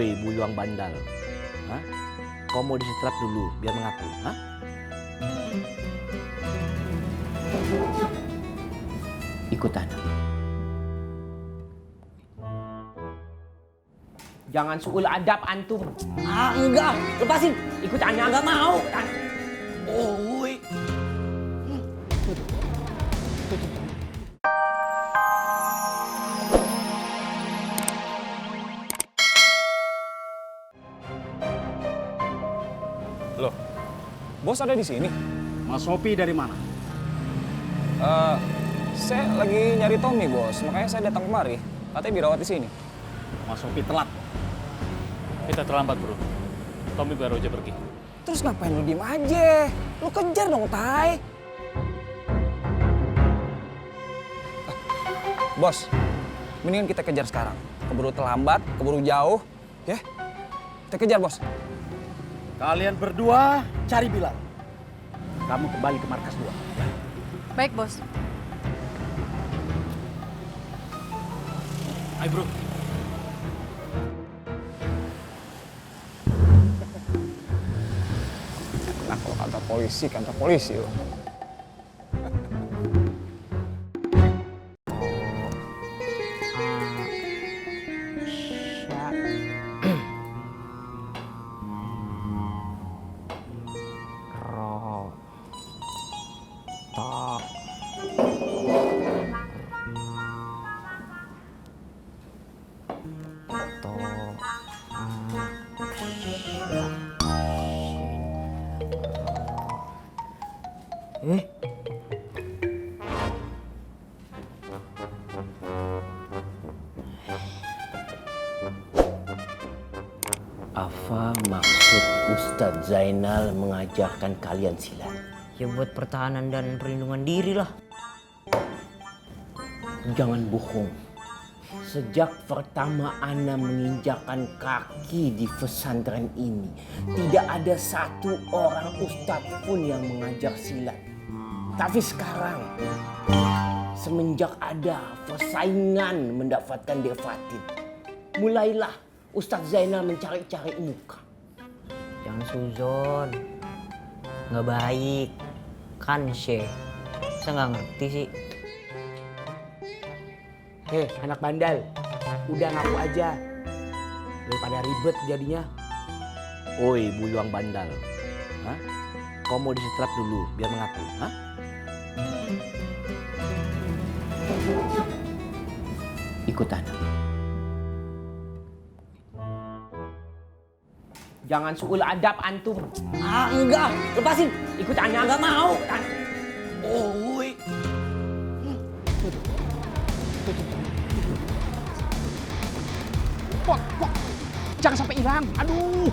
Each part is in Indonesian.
Woi, buluang bandal. Hah? Kau mau disetrap dulu biar mengaku, hah? Ikut anak. Jangan suul adab antum. Ah, enggak, lepasin. Ikut anak. Enggak mau. Woi. Loh, bos ada di sini? Mas Sopi dari mana? Saya lagi nyari Tommy, bos. Makanya saya datang kemari. Katanya dirawat di sini. Mas Sopi telat. Kita terlambat, bro. Tommy baru aja pergi. Terus ngapain lu diem aja? Lu kejar dong, Tai. Bos, mendingan kita kejar sekarang. Keburu terlambat, keburu jauh. Ya, kita kejar, bos. Kalian berdua cari Bilal. Kamu kembali ke markas 2. Baik, Bos. Ayo, bro. Nah, kalau kantor polisi loh. Apa maksud Ustadz Zainal mengajarkan kalian silat? Ya buat pertahanan dan perlindungan diri lah. Jangan bohong. Sejak pertama Ana menginjakan kaki di pesantren ini, tidak ada satu orang ustadz pun yang mengajar silat. Tapi sekarang, semenjak ada persaingan mendapatkan devatin, mulailah Ustadz Zainal mencari-cari muka. Jangan suzon. Nggak baik. Kan, Syekh. Saya nggak ngerti sih. Hei, anak bandal. Udah ngaku aja. Daripada ribet jadinya. Woi, buluang bandal. Hah? Kau mau disetrap dulu biar mengaku, hah? Ikut anak. Jangan suul adab antum. Ah, enggak, lepasin. Ikut anak. Enggak mau. Woi. Pok. Jangan sampai hilang. Aduh.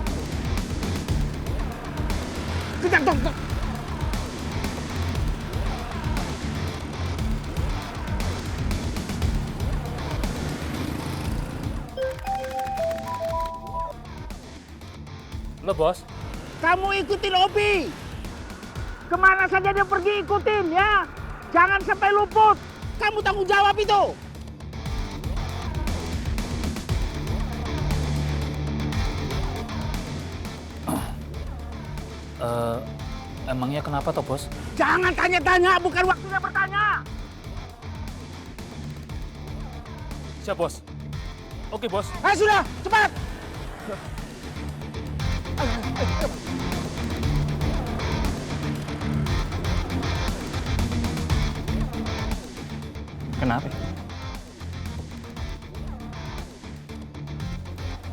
Kejar dong. Lo, Bos. Kamu ikutin Obi. Kemana saja dia pergi ikutin ya. Jangan sampai luput. Kamu tanggung jawab itu. Emangnya kenapa toh, Bos? Jangan tanya-tanya, bukan waktunya bertanya. Siap, Bos. Oke, Bos. Sudah, cepat. Kenapa?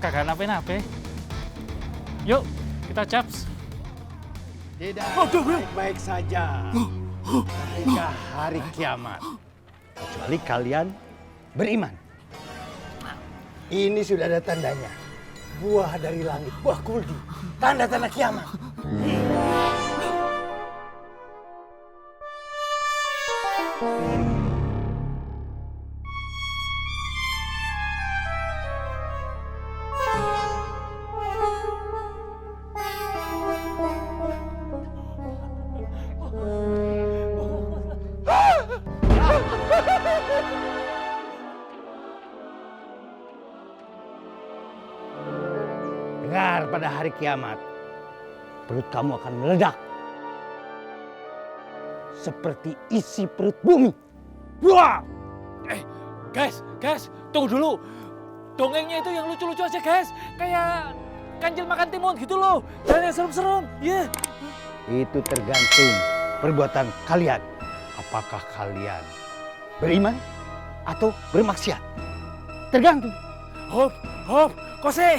Kagak nape-nape. Yuk, kita caps. Tidak baik-baik saja ketika hari kiamat. Kecuali kalian beriman. Ini sudah ada tandanya. Buah dari langit, buah kuldi. Tanda-tanda kiamat. pada hari kiamat, perut kamu akan meledak. Seperti isi perut bumi. Wah! Guys, tunggu dulu. Dongengnya itu yang lucu-lucu aja, guys. Kayak Kanjil makan timun gitu loh. Jangan yang serem-serem. Iya. Itu tergantung perbuatan kalian. Apakah kalian beriman atau bermaksiat? Tergantung. Hop, Kose.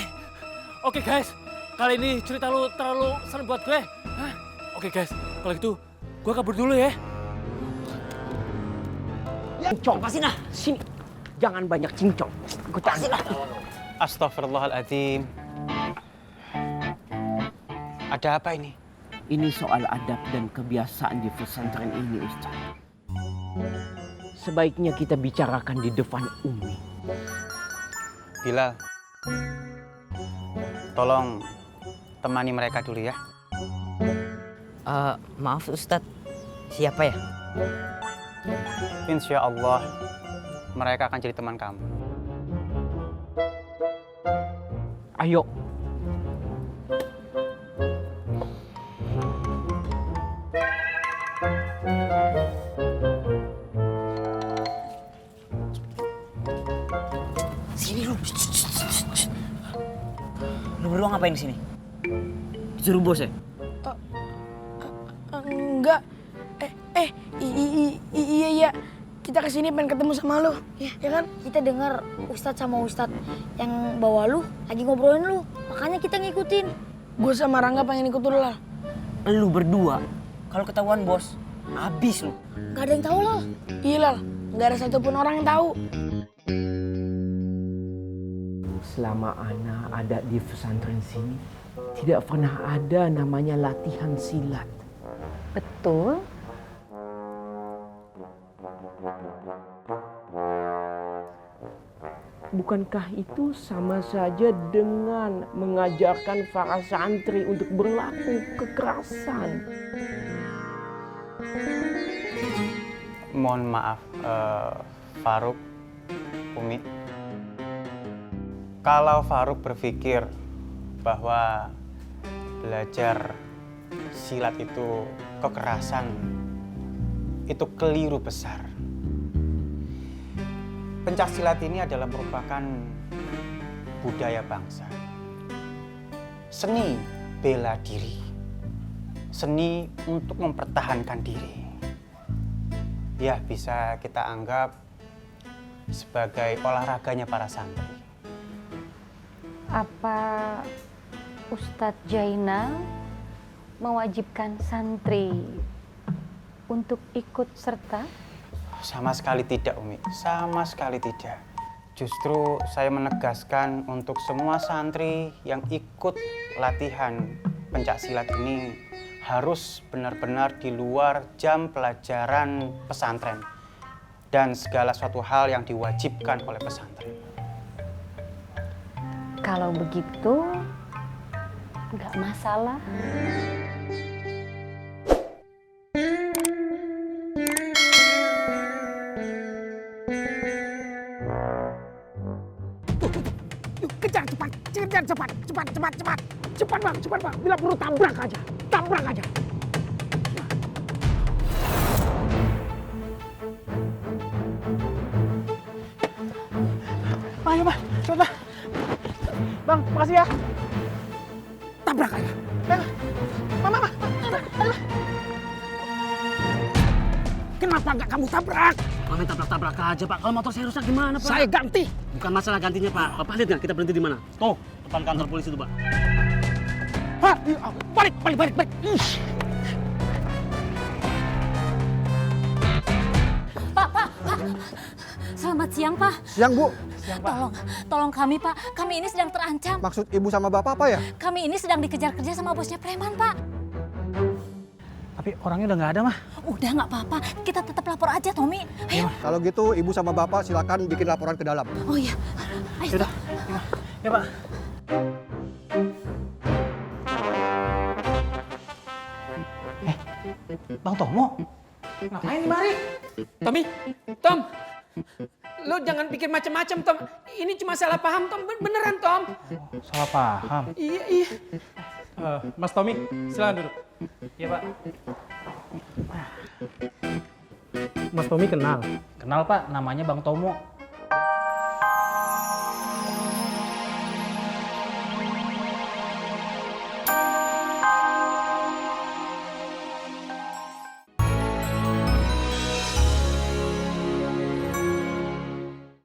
Oke guys, kali ini cerita lu terlalu serem buat gue. Hah? Oke guys, kalau gitu gue kabur dulu ya. Cincong, lepasin lah. Sini. Jangan banyak cincong. Gue lepasin lah. Astagfirullahaladzim. Ada apa ini? Ini soal adab dan kebiasaan di pesantren ini, Ustaz. Sebaiknya kita bicarakan di depan Umi. Bilal, tolong temani mereka dulu ya. Maaf Ustadz, siapa ya? Insya Allah mereka akan jadi teman kamu. Ayo. Sini lu. Lu berdua ngapain di sini? Disuruh bos ya? Enggak. Iya. Kita kesini pengen ketemu sama lu. Ya kan? Kita dengar Ustadz sama Ustadz yang bawa lu lagi ngobrolin lu. Makanya kita ngikutin. Gue sama Rangga pengen ikut lu lah. Lu berdua, kalau ketahuan bos, habis lu. Gak ada yang tahu lah. Iya lah, nggak ada satupun orang yang tahu. Selama Ana ada di pesantren sini, tidak pernah ada namanya latihan silat. Betul. Bukankah itu sama saja dengan mengajarkan para santri untuk berlaku kekerasan? Mohon maaf, Faruk, Umi. Kalau Faruk berpikir bahwa belajar silat itu kekerasan, itu keliru besar. Pencak silat ini adalah merupakan budaya bangsa. Seni bela diri. Seni untuk mempertahankan diri. Ya, bisa kita anggap sebagai olahraganya para santri. Apa Ustadz Jainal mewajibkan santri untuk ikut serta? Sama sekali tidak, Umi. Sama sekali tidak. Justru saya menegaskan untuk semua santri yang ikut latihan pencak silat ini harus benar-benar di luar jam pelajaran pesantren dan segala suatu hal yang diwajibkan oleh pesantren. Kalau begitu, nggak masalah. Kejar cepat bang, bila perlu tabrak aja. Ayo bang, cepat bang, makasih ya. Tabrak aja. Mama. Kenapa nggak kamu tabrak? Main tabrak-tabrak aja, Pak. Kalau motor saya rusak gimana, Pak? Saya ganti. Bukan masalah gantinya, Pak. Bapak lihat nggak kita berhenti di mana? Tuh, depan kantor polisi itu, Pak. Hah? Balik. Pak. Selamat siang, Pak. Siang, Bu. Tolong kami, Pak. Kami ini sedang terancam. Maksud Ibu sama Bapak apa ya? Kami ini sedang dikejar-kejar sama bosnya preman, Pak. Tapi orangnya udah nggak ada, Mah. Udah nggak apa-apa. Kita tetap lapor aja, Tommy. Ayo. Kalau gitu Ibu sama Bapak silakan bikin laporan ke dalam. Oh iya. Ayo. Yaudah. Ya, Pak. Bang Tomo, ngapain di mari? Tommy, Tom, Lo jangan pikir macam-macam, Tom. Ini cuma salah paham, Tom. Beneran, Tom. Salah paham. Iya, iya. Mas Tommy, silakan duduk. Iya, Pak. Mas Tommy kenal? Kenal Pak, namanya Bang Tomo.